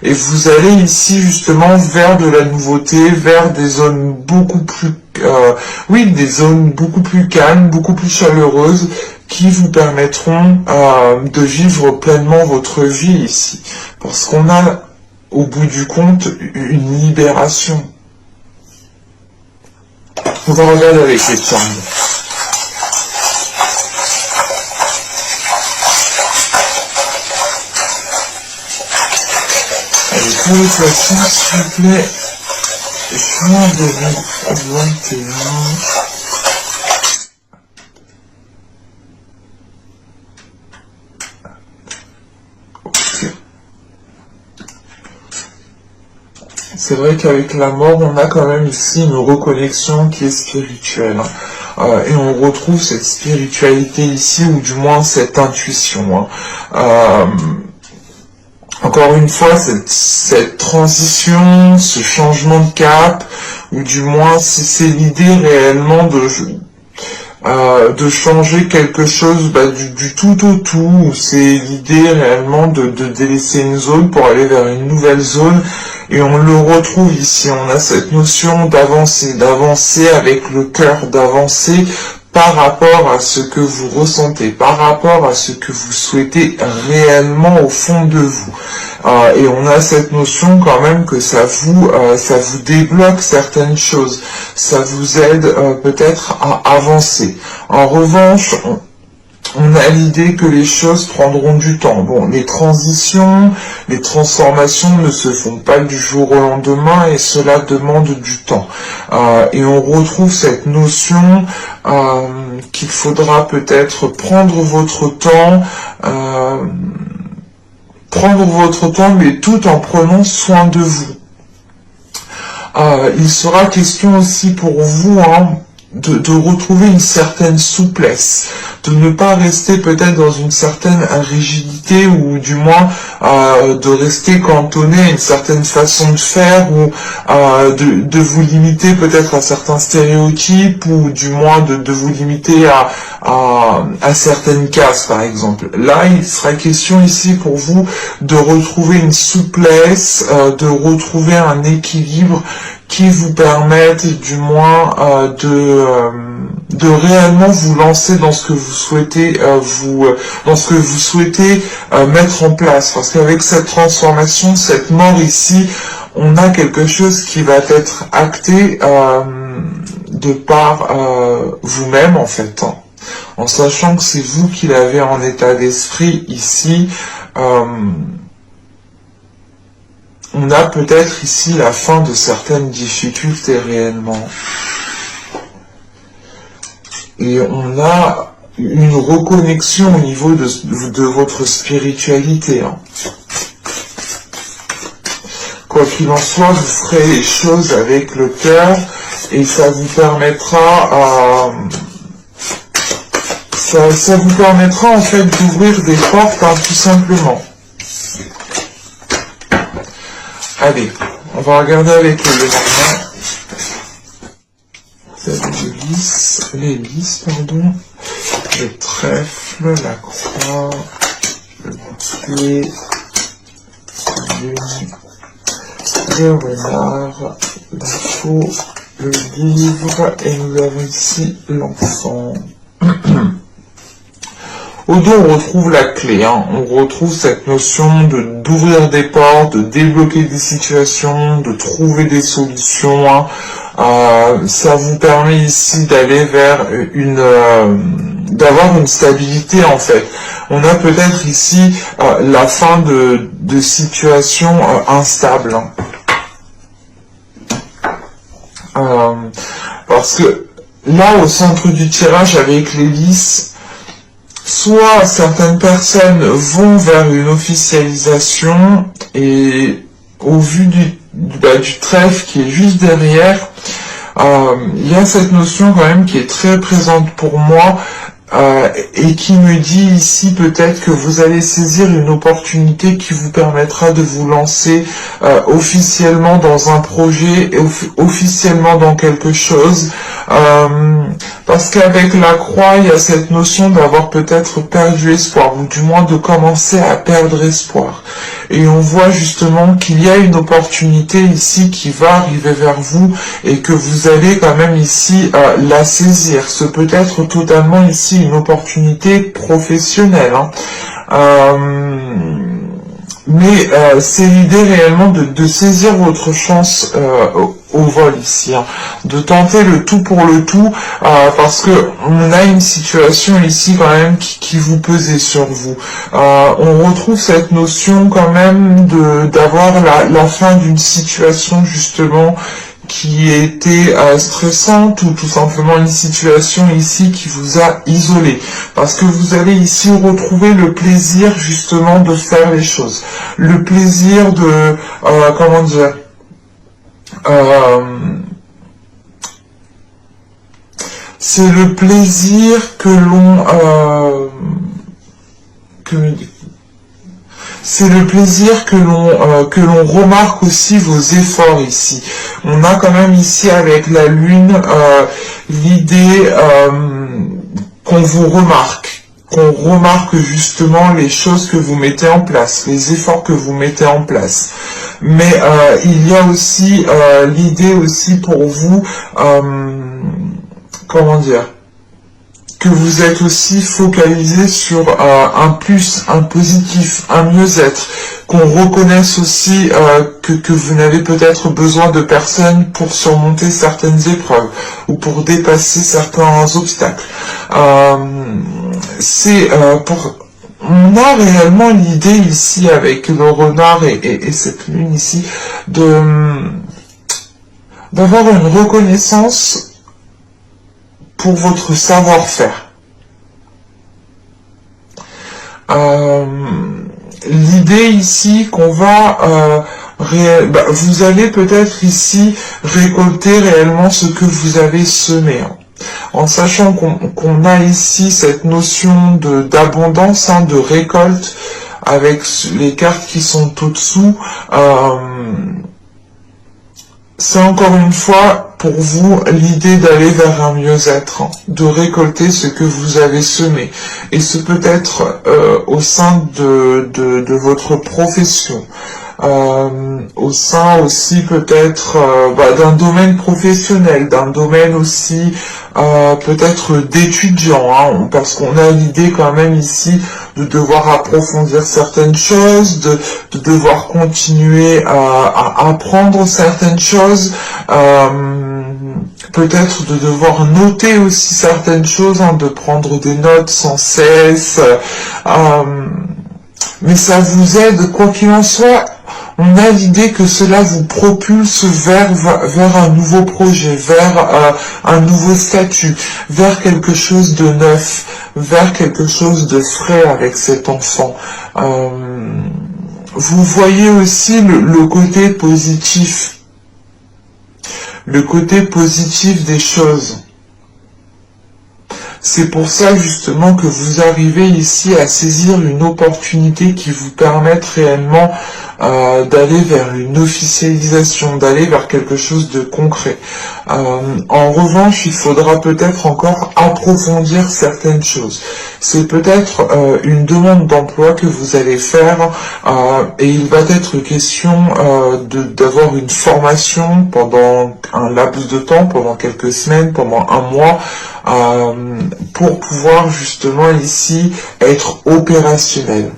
et vous allez ici justement vers de la nouveauté, vers des zones beaucoup plus, des zones beaucoup plus calmes, beaucoup plus chaleureuses, qui vous permettront de vivre pleinement votre vie ici. Parce qu'on a, au bout du compte, une libération. On va regarder avec les cartes. Allez, pour les poissons, s'il vous plaît, juin 2021. C'est vrai qu'avec la mort, on a quand même ici une reconnexion qui est spirituelle. Et on retrouve cette spiritualité ici, ou du moins cette intuition. Encore une fois, cette transition, ce changement de cap, ou du moins si c'est l'idée réellement de changer quelque chose du tout au tout, ou c'est l'idée réellement de délaisser une zone pour aller vers une nouvelle zone. Et on le retrouve ici, on a cette notion d'avancer avec le cœur, d'avancer par rapport à ce que vous ressentez, par rapport à ce que vous souhaitez réellement au fond de vous. Et on a cette notion quand même que ça vous débloque certaines choses, ça vous aide peut-être à avancer. En revanche, on a l'idée que les choses prendront du temps. Bon, les transitions, les transformations ne se font pas du jour au lendemain et cela demande du temps. Et on retrouve cette notion qu'il faudra peut-être prendre votre temps, mais tout en prenant soin de vous. Il sera question aussi pour vous, de retrouver une certaine souplesse, de ne pas rester peut-être dans une certaine rigidité, ou du moins de rester cantonné à une certaine façon de faire, ou de vous limiter peut-être à certains stéréotypes, ou du moins de vous limiter à certaines cases par exemple. Là, il sera question ici pour vous de retrouver une souplesse, de retrouver un équilibre qui vous permettent du moins de réellement vous lancer dans ce que vous souhaitez mettre en place. Parce qu'avec cette transformation, cette mort ici, on a quelque chose qui va être acté de par vous-même en fait, en sachant que c'est vous qui l'avez en état d'esprit ici. On a peut-être ici la fin de certaines difficultés réellement. Et on a une reconnexion au niveau de votre spiritualité. Quoi qu'il en soit, vous ferez les choses avec le cœur et ça vous permettra ça vous permettra en fait d'ouvrir des portes, tout simplement. Allez, on va regarder avec le Lénormand. Les lys, le trèfle, la croix, le bouclier, le renard, la faux, le livre, et nous avons ici l'enfant. Au dos, on retrouve la clé, on retrouve cette notion d'ouvrir des portes, de débloquer des situations, de trouver des solutions. Ça vous permet ici d'aller vers d'avoir une stabilité en fait. On a peut-être ici la fin de situations instables. Parce que là, au centre du tirage avec les lys, soit certaines personnes vont vers une officialisation et au vu du trèfle qui est juste derrière, il y a cette notion quand même qui est très présente pour moi et qui me dit ici peut-être que vous allez saisir une opportunité qui vous permettra de vous lancer officiellement dans un projet, officiellement dans quelque chose, parce qu'avec la croix, il y a cette notion d'avoir peut-être perdu espoir, ou du moins de commencer à perdre espoir. et on voit justement qu'il y a une opportunité ici qui va arriver vers vous et que vous allez quand même ici la saisir. Ce peut être totalement ici une opportunité professionnelle, hein. Mais c'est l'idée réellement de saisir votre chance au vol ici, hein, de tenter le tout pour le tout, parce que on a une situation ici quand même qui vous pesait sur vous. On retrouve cette notion quand même d'avoir la fin d'une situation justement qui était stressante, ou tout simplement une situation ici qui vous a isolé, parce que vous allez ici retrouver le plaisir justement de faire les choses, le plaisir de comment dire, c'est le plaisir que l'on c'est le plaisir que l'on remarque aussi vos efforts ici. On a quand même ici avec la lune l'idée qu'on vous remarque, qu'on remarque justement les choses que vous mettez en place, les efforts que vous mettez en place. Mais il y a aussi l'idée aussi pour vous, comment dire, que vous êtes aussi focalisé sur un plus, un positif, un mieux-être, qu'on reconnaisse aussi que vous n'avez peut-être besoin de personne pour surmonter certaines épreuves ou pour dépasser certains obstacles. On a réellement l'idée ici avec le renard et cette lune ici d'avoir une reconnaissance pour votre savoir-faire. L'idée ici qu'on va vous allez peut-être ici récolter réellement ce que vous avez semé, hein, en sachant qu'on a ici cette notion d'abondance, hein, de récolte avec les cartes qui sont au-dessous. C'est encore une fois pour vous l'idée d'aller vers un mieux-être, hein, de récolter ce que vous avez semé. Et ce peut être au sein de votre profession, au sein aussi peut-être d'un domaine professionnel, d'un domaine aussi peut-être d'étudiant, hein, parce qu'on a l'idée quand même ici de devoir approfondir certaines choses, de devoir continuer à apprendre certaines choses, peut-être de devoir noter aussi certaines choses, hein, de prendre des notes sans cesse, mais ça vous aide, quoi qu'il en soit. On a l'idée que cela vous propulse vers un nouveau projet, vers un nouveau statut, vers quelque chose de neuf, vers quelque chose de frais avec cet enfant. Vous voyez aussi le côté positif, des choses. C'est pour ça justement que vous arrivez ici à saisir une opportunité qui vous permette réellement d'aller vers une officialisation, d'aller vers quelque chose de concret. En revanche, il faudra peut-être encore approfondir certaines choses. C'est peut-être une demande d'emploi que vous allez faire et il va être question d'avoir une formation pendant un laps de temps, pendant quelques semaines, pendant un mois, pour pouvoir justement ici être opérationnel.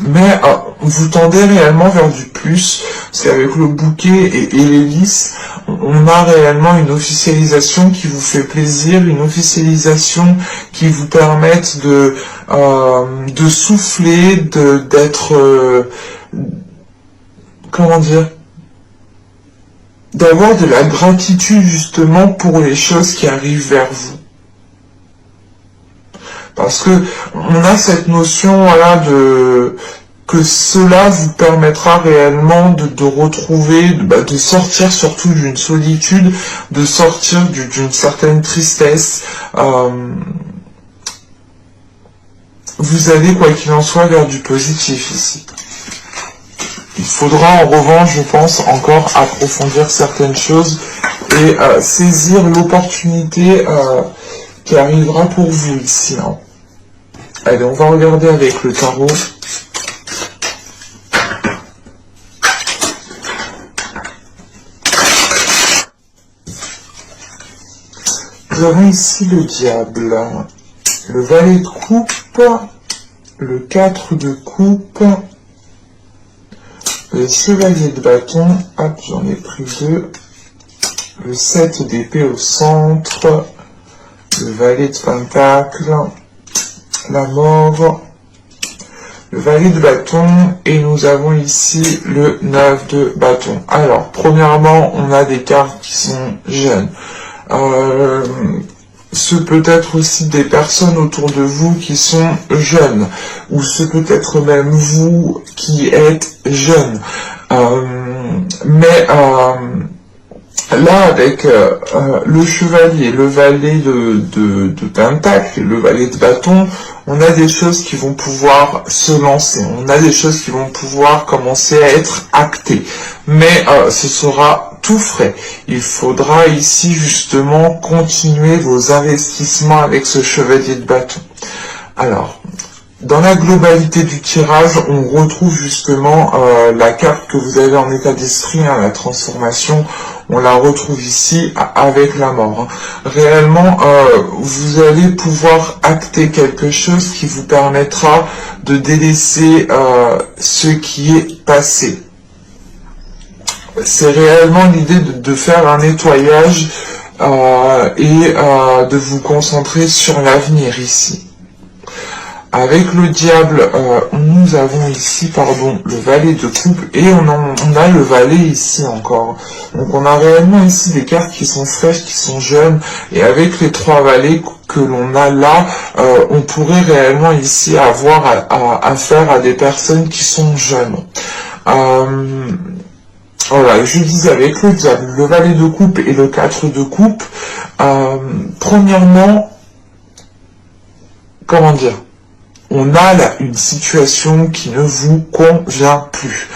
Mais vous tendez réellement vers du plus, parce qu'avec le bouquet et l'hélice, on a réellement une officialisation qui vous fait plaisir, une officialisation qui vous permette de souffler, d'être, comment dire, d'avoir de la gratitude justement pour les choses qui arrivent vers vous. Parce que on a cette notion, voilà, que cela vous permettra réellement de retrouver, de sortir surtout d'une solitude, de sortir d'une certaine tristesse. Vous allez, quoi qu'il en soit, vers du positif ici. Il faudra en revanche, je pense, encore approfondir certaines choses et saisir l'opportunité qui arrivera pour vous ici, hein. Allez, on va regarder avec le tarot. nous avons ici le diable, le valet de coupe, le 4 de coupe, le chevalier de bâton, hop, j'en ai pris 2, le 7 d'épée au centre, le valet de pentacle, la mort, le valet de bâton, et nous avons ici le 9 de bâton. Alors, premièrement, on a des cartes qui sont jeunes. Ce peut être aussi des personnes autour de vous qui sont jeunes, ou ce peut être même vous qui êtes jeune. Là, avec le chevalier, le valet de pentacle et le valet de bâton, on a des choses qui vont pouvoir se lancer, on a des choses qui vont pouvoir commencer à être actées, mais ce sera tout frais. Il faudra ici justement continuer vos investissements avec ce chevalier de bâton. Alors, dans la globalité du tirage, on retrouve justement la carte que vous avez en état d'esprit, hein, la transformation, on la retrouve ici avec la mort. Hein. Réellement, vous allez pouvoir acter quelque chose qui vous permettra de délaisser ce qui est passé. C'est réellement l'idée de faire un nettoyage et de vous concentrer sur l'avenir ici. Avec le diable, nous avons ici, le valet de coupe, et on a le valet ici encore. Donc on a réellement ici des cartes qui sont fraîches, qui sont jeunes, et avec les 3 valets que l'on a là, on pourrait réellement ici avoir affaire à des personnes qui sont jeunes. Voilà, je disais avec le diable, le valet de coupe et le 4 de coupe, premièrement, comment dire, on a là une situation qui ne vous convient plus.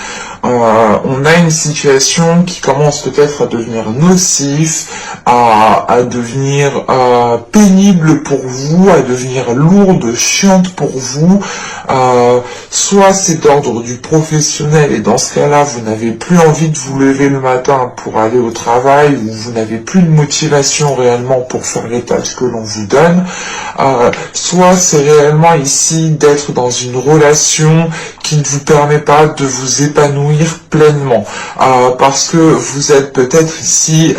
On a une situation qui commence peut-être à devenir nocif, à devenir pénible pour vous, à devenir lourde, chiante pour vous. Soit c'est d'ordre du professionnel et dans ce cas-là, vous n'avez plus envie de vous lever le matin pour aller au travail ou vous n'avez plus de motivation réellement pour faire les tâches que l'on vous donne. Soit c'est réellement ici d'être dans une relation qui ne vous permet pas de vous épanouir pleinement, parce que vous êtes peut-être ici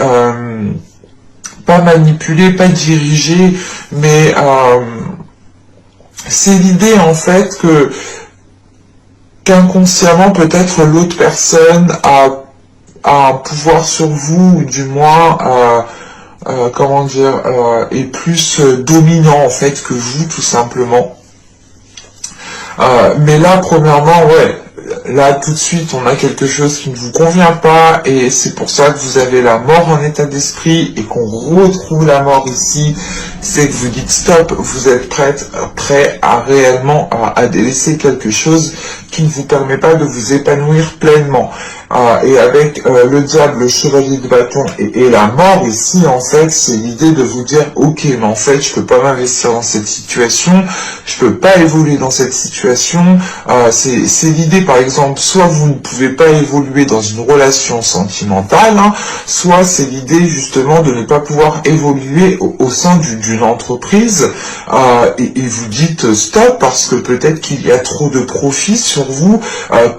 pas manipulé, pas dirigé, mais c'est l'idée en fait que qu'inconsciemment peut-être l'autre personne a un pouvoir sur vous, ou du moins comment dire, est plus dominant en fait que vous tout simplement. Mais là premièrement, ouais, là tout de suite on a quelque chose qui ne vous convient pas, et c'est pour ça que vous avez la mort en état d'esprit et qu'on retrouve la mort ici. C'est que vous dites stop, vous êtes prêt à réellement à délaisser quelque chose qui ne vous permet pas de vous épanouir pleinement. Et avec le diable, le chevalier de bâton et la mort ici, en fait, c'est l'idée de vous dire, ok, mais en fait, je peux pas m'investir dans cette situation, je peux pas évoluer dans cette situation. C'est l'idée, par exemple, soit vous ne pouvez pas évoluer dans une relation sentimentale, hein, soit c'est l'idée justement de ne pas pouvoir évoluer au sein d'une entreprise, et vous dites stop parce que peut-être qu'il y a trop de profit sur vous,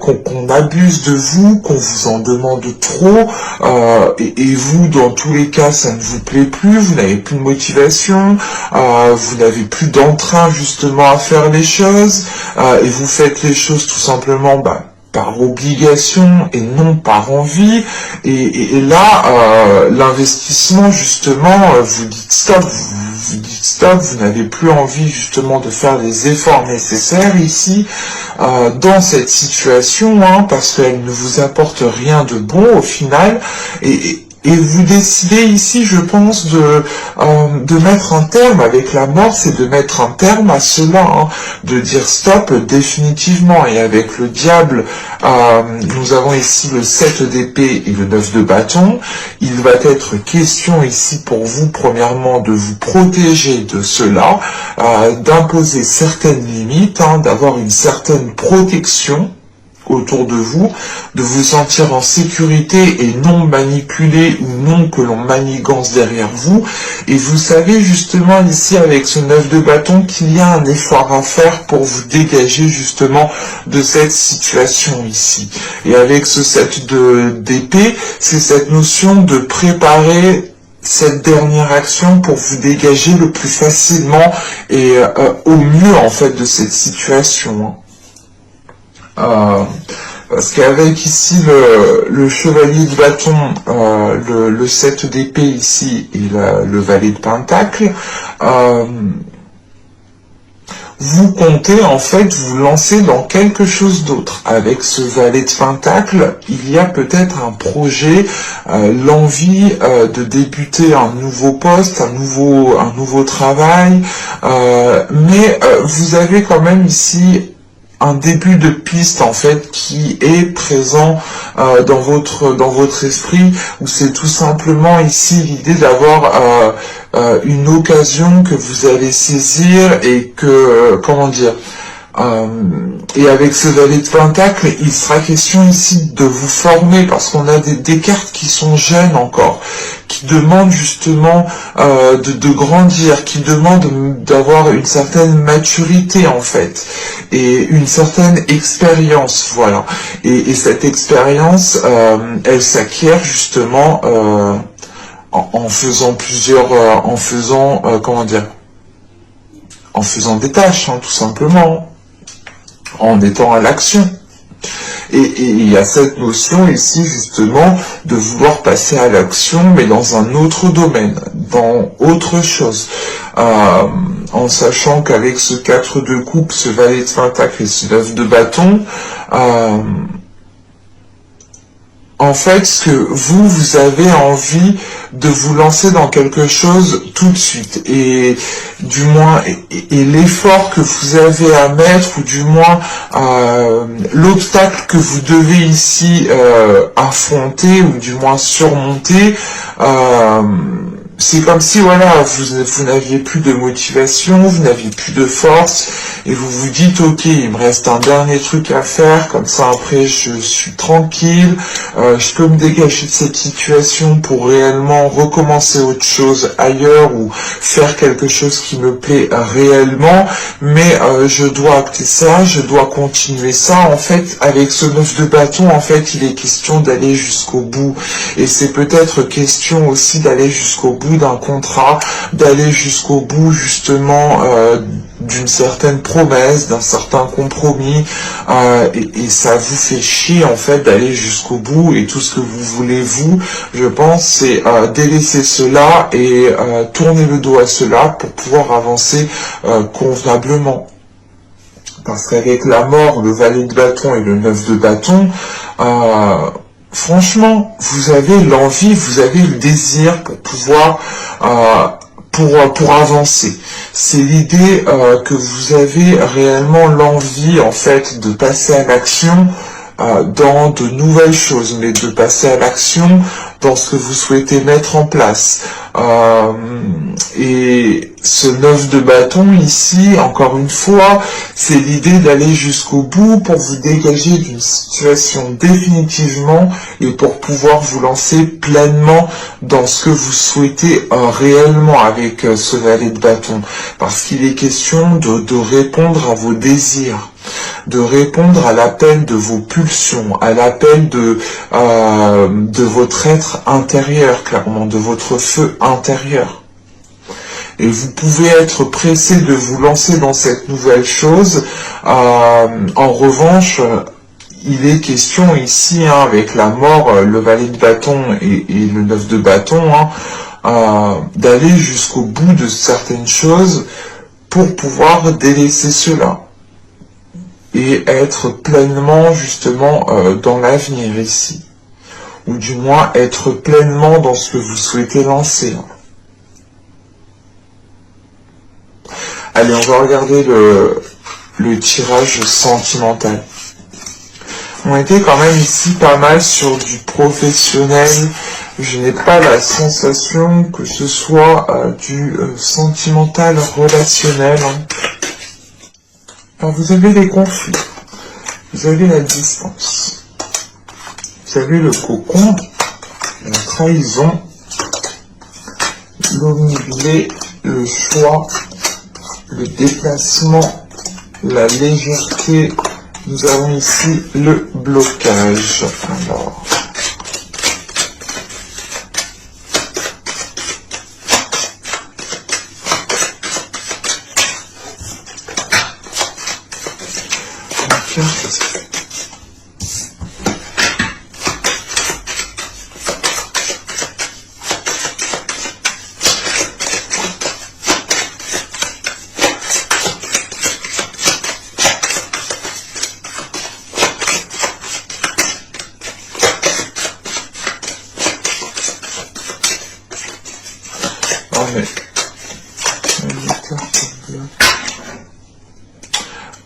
qu'on abuse de vous, qu'on vous en demande trop, et vous, dans tous les cas, ça ne vous plaît plus, vous n'avez plus de motivation, vous n'avez plus d'entrain justement à faire les choses, et vous faites les choses tout simplement par obligation et non par envie, et là, l'investissement justement, vous dites stop, vous n'avez plus envie justement de faire les efforts nécessaires ici, dans cette situation, hein, parce qu'elle ne vous apporte rien de bon au final, et vous décidez ici, je pense, de mettre un terme avec la mort, c'est de mettre un terme à cela, hein, de dire stop définitivement. Et avec le diable, nous avons ici le 7 d'épée et le 9 de bâton. Il va être question ici pour vous, premièrement, de vous protéger de cela, d'imposer certaines limites, hein, d'avoir une certaine protection. autour de vous sentir en sécurité et non manipulé ou non que l'on manigance derrière vous. Et vous savez justement ici avec ce 9 de bâton qu'il y a un effort à faire pour vous dégager justement de cette situation ici. Et avec ce 7 d'épée, c'est cette notion de préparer cette dernière action pour vous dégager le plus facilement et au mieux en fait de cette situation. Parce qu'avec ici le chevalier de bâton, le 7 d'épée ici et le valet de pentacle, vous comptez en fait vous lancer dans quelque chose d'autre. Avec ce valet de pentacle, il y a peut-être un projet, l'envie de débuter un nouveau poste, un nouveau travail, mais vous avez quand même ici un début de piste en fait qui est présent dans votre esprit, où c'est tout simplement ici l'idée d'avoir une occasion que vous allez saisir et que et avec ce valet de pentacle, il sera question ici de vous former, parce qu'on a des cartes qui sont jeunes encore, qui demandent justement de grandir, qui demandent d'avoir une certaine maturité en fait, et une certaine expérience, voilà. Et cette expérience, elle s'acquiert justement en faisant en faisant des tâches, hein, tout simplement, en étant à l'action. Et il y a cette notion ici justement de vouloir passer à l'action, mais dans un autre domaine, dans autre chose, en sachant qu'avec ce 4 de coupe, ce valet de pentacle et ce 9 de bâton, en fait, ce que vous avez envie de vous lancer dans quelque chose tout de suite, et du moins, et l'effort que vous avez à mettre, ou du moins l'obstacle que vous devez ici affronter, ou du moins surmonter, c'est comme si voilà, vous n'aviez plus de motivation, vous n'aviez plus de force, et vous vous dites ok, il me reste un dernier truc à faire, comme ça après je suis tranquille, je peux me dégager de cette situation pour réellement recommencer autre chose ailleurs, ou faire quelque chose qui me plaît réellement, mais je dois acter ça, je dois continuer ça. En fait, avec ce 9 de bâton, en fait, il est question d'aller jusqu'au bout, et c'est peut-être question aussi d'aller jusqu'au bout d'un contrat, d'aller jusqu'au bout justement d'une certaine promesse, d'un certain compromis, et ça vous fait chier en fait d'aller jusqu'au bout, et tout ce que vous voulez vous, je pense, c'est délaisser cela et tourner le dos à cela pour pouvoir avancer convenablement. Parce qu'avec la mort, le valet de bâton et le 9 de bâton, franchement, vous avez l'envie, vous avez le désir pour pouvoir, pour avancer. C'est l'idée que vous avez réellement l'envie, en fait, de passer à l'action dans de nouvelles choses, mais de passer à l'action dans ce que vous souhaitez mettre en place. Et ce 9 de bâton ici, encore une fois, c'est l'idée d'aller jusqu'au bout pour vous dégager d'une situation définitivement, et pour pouvoir vous lancer pleinement dans ce que vous souhaitez réellement avec ce valet de bâton. Parce qu'il est question de répondre à vos désirs, de répondre à l'appel de vos pulsions, à l'appel de votre être intérieur, clairement, de votre feu intérieur. Et vous pouvez être pressé de vous lancer dans cette nouvelle chose. En revanche, il est question ici, hein, avec la mort, le valet de bâton et le 9 de bâton, hein, d'aller jusqu'au bout de certaines choses pour pouvoir délaisser cela. Et être pleinement justement dans l'avenir ici. Ou du moins être pleinement dans ce que vous souhaitez lancer. Allez, on va regarder le tirage sentimental. On était quand même ici pas mal sur du professionnel. Je n'ai pas la sensation que ce soit du sentimental relationnel. Hein. Enfin, vous avez des conflits. vous avez la distance. Vous avez le cocon, la trahison, l'omnibilé, le choix, le déplacement, la légèreté. Nous avons ici le blocage. Alors,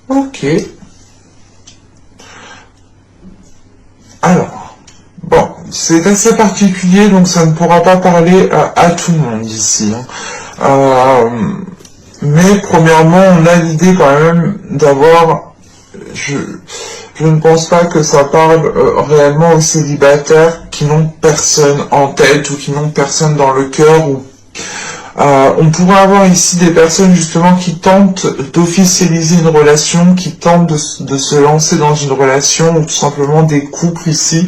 ok. Alors, bon, c'est assez particulier, donc ça ne pourra pas parler à tout le monde ici. Mais premièrement, on a l'idée quand même d'avoir... Je ne pense pas que ça parle réellement aux célibataires qui n'ont personne en tête ou qui n'ont personne dans le cœur. On pourrait avoir ici des personnes justement qui tentent d'officialiser une relation, qui tentent de se lancer dans une relation, ou tout simplement des couples ici,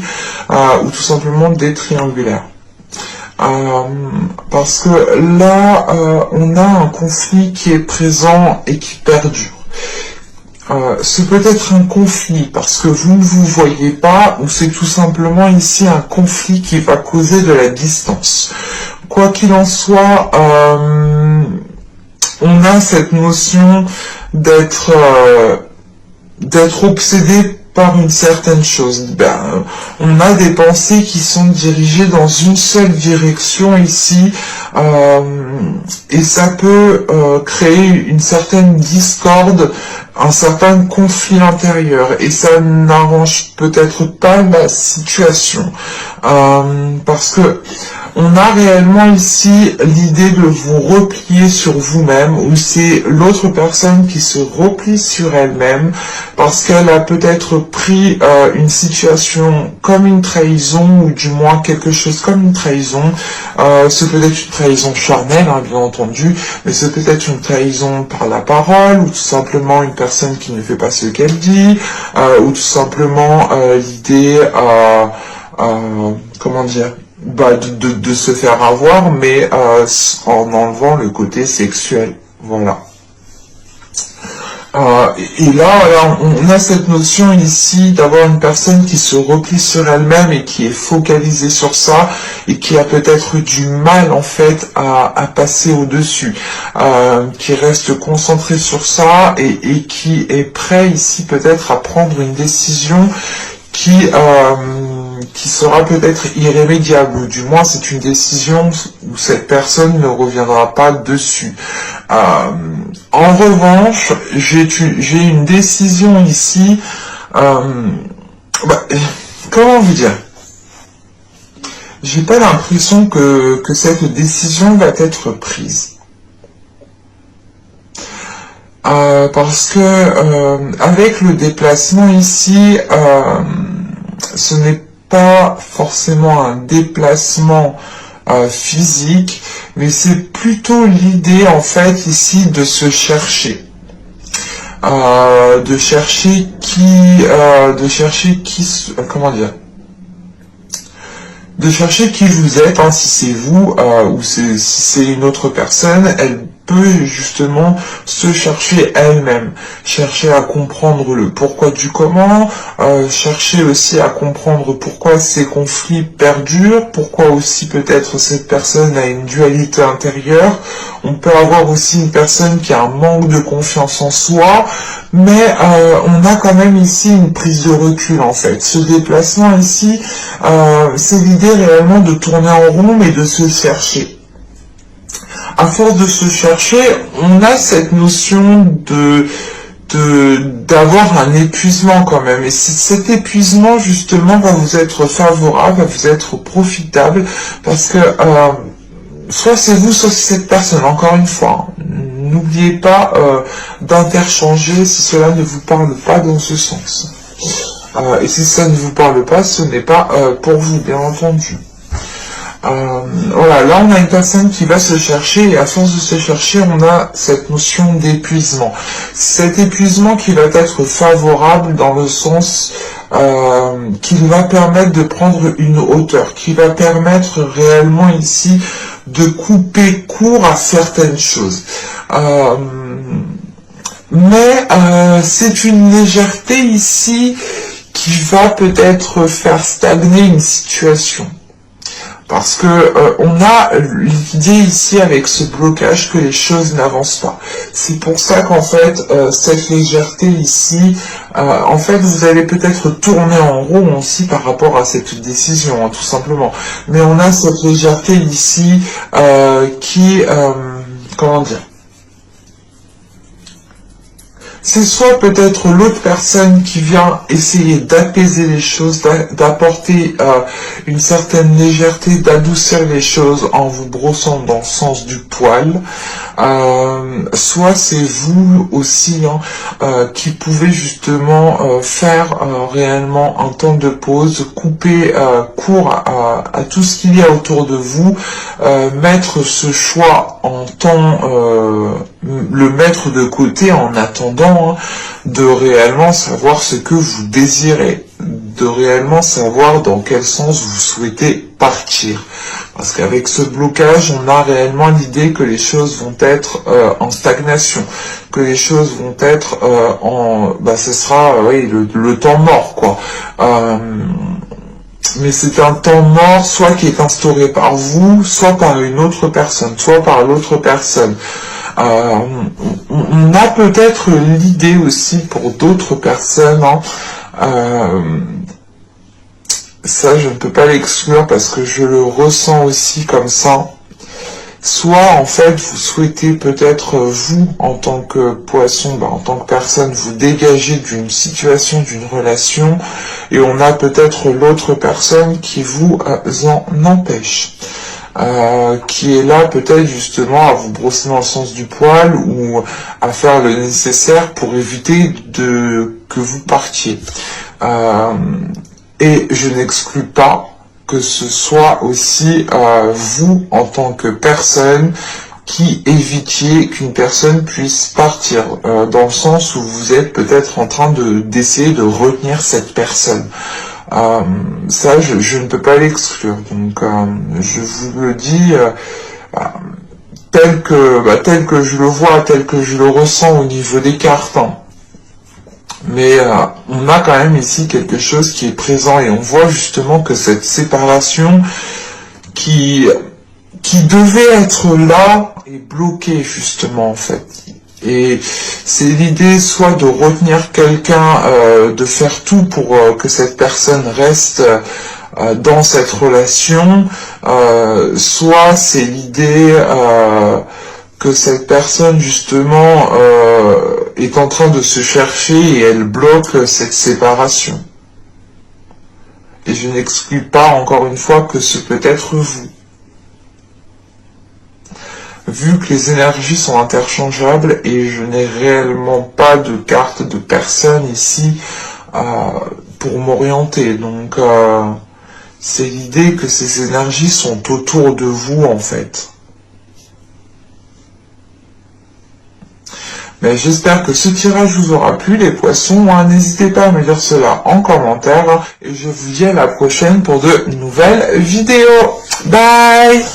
ou tout simplement des triangulaires. Parce que là, on a un conflit qui est présent et qui perdure. C'est peut-être un conflit parce que vous ne vous voyez pas, ou c'est tout simplement ici un conflit qui va causer de la distance. Quoi qu'il en soit, on a cette notion d'être obsédé par une certaine chose. On a des pensées qui sont dirigées dans une seule direction ici, et ça peut créer une certaine discorde, un certain conflit intérieur, et ça n'arrange peut-être pas la situation, parce que on a réellement ici l'idée de vous replier sur vous-même, ou c'est l'autre personne qui se replie sur elle-même parce qu'elle a peut-être pris une situation comme une trahison, ou du moins quelque chose comme une trahison. C'est peut-être une trahison charnelle, hein, bien entendu, mais c'est peut-être une trahison par la parole, ou tout simplement une personne qui ne fait pas ce qu'elle dit, ou tout simplement l'idée, comment dire, de se faire avoir, mais en enlevant le côté sexuel. Voilà. Et là, on a cette notion ici d'avoir une personne qui se replie sur elle-même et qui est focalisée sur ça, et qui a peut-être du mal en fait à passer au-dessus, qui reste concentré sur ça et qui est prêt ici peut-être à prendre une décision qui sera peut-être irrémédiable, ou du moins c'est une décision où cette personne ne reviendra pas dessus. En revanche, j'ai une décision ici, comment vous dire, j'ai pas l'impression que cette décision va être prise. Parce que avec le déplacement ici, ce n'est pas forcément un déplacement physique, mais c'est plutôt l'idée en fait ici de se chercher, de chercher qui, comment dire, de chercher qui vous êtes, hein, si c'est vous ou si c'est une autre personne. Elle peut justement se chercher elle-même, chercher à comprendre le pourquoi du comment, chercher aussi à comprendre pourquoi ces conflits perdurent, pourquoi aussi peut-être cette personne a une dualité intérieure. On peut avoir aussi une personne qui a un manque de confiance en soi, mais on a quand même ici une prise de recul en fait. Ce déplacement ici, c'est l'idée réellement de tourner en rond mais de se chercher. À force de se chercher, on a cette notion d'avoir un épuisement quand même. Et cet épuisement justement va vous être favorable, va vous être profitable, parce que soit c'est vous, soit c'est cette personne. Encore une fois, hein, n'oubliez pas d'interchanger si cela ne vous parle pas dans ce sens. Et si ça ne vous parle pas, ce n'est pas pour vous, bien entendu. Voilà, là on a une personne qui va se chercher et à force de se chercher, on a cette notion d'épuisement. Cet épuisement qui va être favorable dans le sens qu'il va permettre de prendre une hauteur, qui va permettre réellement ici de couper court à certaines choses. Mais c'est une légèreté ici qui va peut-être faire stagner une situation. Parce que on a l'idée ici avec ce blocage que les choses n'avancent pas. C'est pour ça qu'en fait, cette légèreté ici, en fait, vous allez peut-être tourner en rond aussi par rapport à cette décision, hein, tout simplement. Mais on a cette légèreté ici qui, comment dire, c'est soit peut-être l'autre personne qui vient essayer d'apaiser les choses, d'apporter une certaine légèreté, d'adoucir les choses en vous brossant dans le sens du poil, soit c'est vous aussi qui pouvez justement faire réellement un temps de pause, couper court à tout ce qu'il y a autour de vous, mettre ce choix en temps, le mettre de côté en attendant de réellement savoir ce que vous désirez, de réellement savoir dans quel sens vous souhaitez partir. Parce qu'avec ce blocage, on a réellement l'idée que les choses vont être en stagnation, que les choses vont être ce sera le temps mort, quoi. Mais c'est un temps mort, soit qui est instauré par vous, soit par une autre personne, soit par l'autre personne. On a peut-être l'idée aussi pour d'autres personnes, ça je ne peux pas l'exclure parce que je le ressens aussi comme ça, soit en fait vous souhaitez peut-être vous en tant que poisson, en tant que personne, vous dégager d'une situation, d'une relation, et on a peut-être l'autre personne qui vous en empêche. Qui est là peut-être justement à vous brosser dans le sens du poil ou à faire le nécessaire pour éviter que vous partiez. Et je n'exclus pas que ce soit aussi vous en tant que personne qui évitiez qu'une personne puisse partir, dans le sens où vous êtes peut-être en train d'essayer de retenir cette personne. Ça, je ne peux pas l'exclure. Donc, je vous le dis tel que je le vois, tel que je le ressens au niveau des cartes. Mais on a quand même ici quelque chose qui est présent et on voit justement que cette séparation qui devait être là est bloquée justement en fait. Et c'est l'idée soit de retenir quelqu'un, de faire tout pour que cette personne reste dans cette relation, soit c'est l'idée que cette personne justement est en train de se chercher et elle bloque cette séparation. Et je n'exclus pas encore une fois que ce peut être vous. Vu que les énergies sont interchangeables et je n'ai réellement pas de carte de personne ici pour m'orienter. Donc c'est l'idée que ces énergies sont autour de vous en fait. Mais j'espère que ce tirage vous aura plu les poissons. N'hésitez pas à me dire cela en commentaire. Et je vous dis à la prochaine pour de nouvelles vidéos. Bye!